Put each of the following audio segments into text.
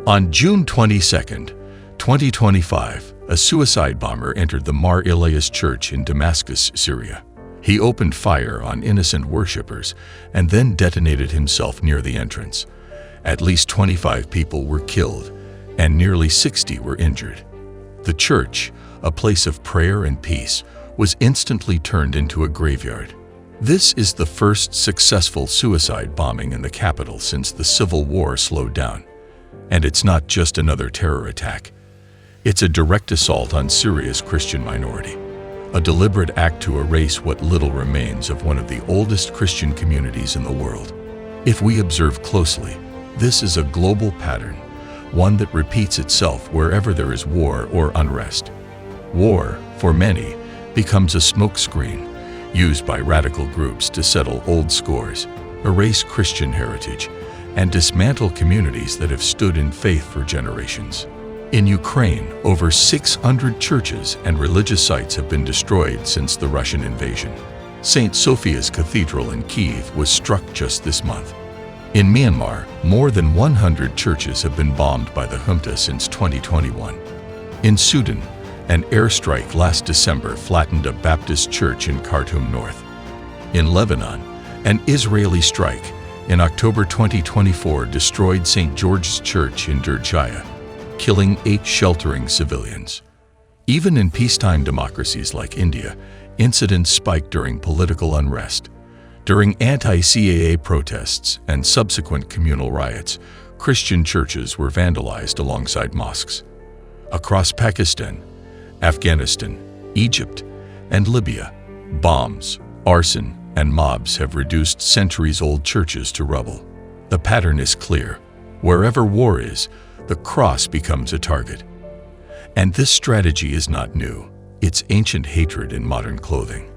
On June 22, 2025, a suicide bomber entered the Mar Elias Church in Damascus, Syria. He opened fire on innocent worshippers and then detonated himself near the entrance. At least 25 people were killed and nearly 60 were injured. The church, a place of prayer and peace, was instantly turned into a graveyard. This is the first successful suicide bombing in the capital since the civil war slowed down. And it's not just another terror attack. It's a direct assault on Syria's Christian minority, a deliberate act to erase what little remains of one of the oldest Christian communities in the world. If we observe closely, this is a global pattern, one that repeats itself wherever there is war or unrest. War, for many, becomes a smokescreen used by radical groups to settle old scores, erase Christian heritage, and dismantle communities that have stood in faith for generations. In Ukraine, over 600 churches and religious sites have been destroyed since the Russian invasion. St. Sophia's Cathedral in Kyiv was struck just this month. In Myanmar, more than 100 churches have been bombed by the junta since 2021. In Sudan, an airstrike last December flattened a Baptist church in Khartoum North. In Lebanon, an Israeli strike in October 2024 destroyed St. George's Church in Derjaya, killing 8 sheltering civilians. Even in peacetime democracies like India, incidents spiked during political unrest. During anti-CAA protests and subsequent communal riots, Christian churches were vandalized alongside mosques. Across Pakistan, Afghanistan, Egypt, and Libya, bombs, arson, and mobs have reduced centuries-old churches to rubble. The pattern is clear. Wherever war is, the cross becomes a target. And this strategy is not new. It's ancient hatred in modern clothing.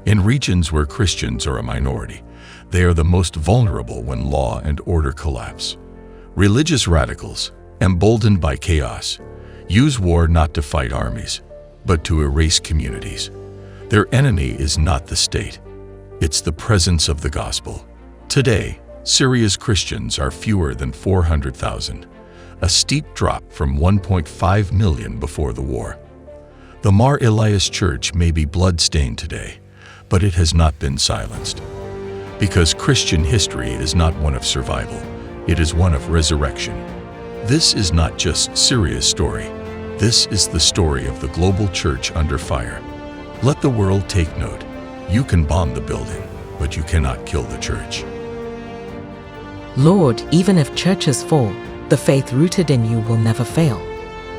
In regions where Christians are a minority, they are the most vulnerable when law and order collapse. Religious radicals, emboldened by chaos, use war not to fight armies, but to erase communities. Their enemy is not the state. It's the presence of the gospel. Today, Syria's Christians are fewer than 400,000, a steep drop from 1.5 million before the war. The Mar Elias Church may be blood-stained today, but it has not been silenced. Because Christian history is not one of survival, it is one of resurrection. This is not just Syria's story. This is the story of the global church under fire. Let the world take note. You can bomb the building, but you cannot kill the church. Lord, even if churches fall, the faith rooted in you will never fail.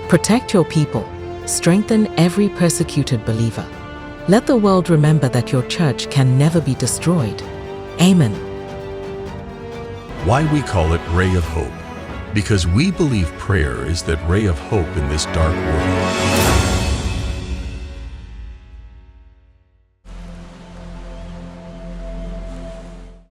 Protect your people. Strengthen every persecuted believer. Let the world remember that your church can never be destroyed. Amen. Why we call it Ray of Hope? Because we believe prayer is that ray of hope in this dark world.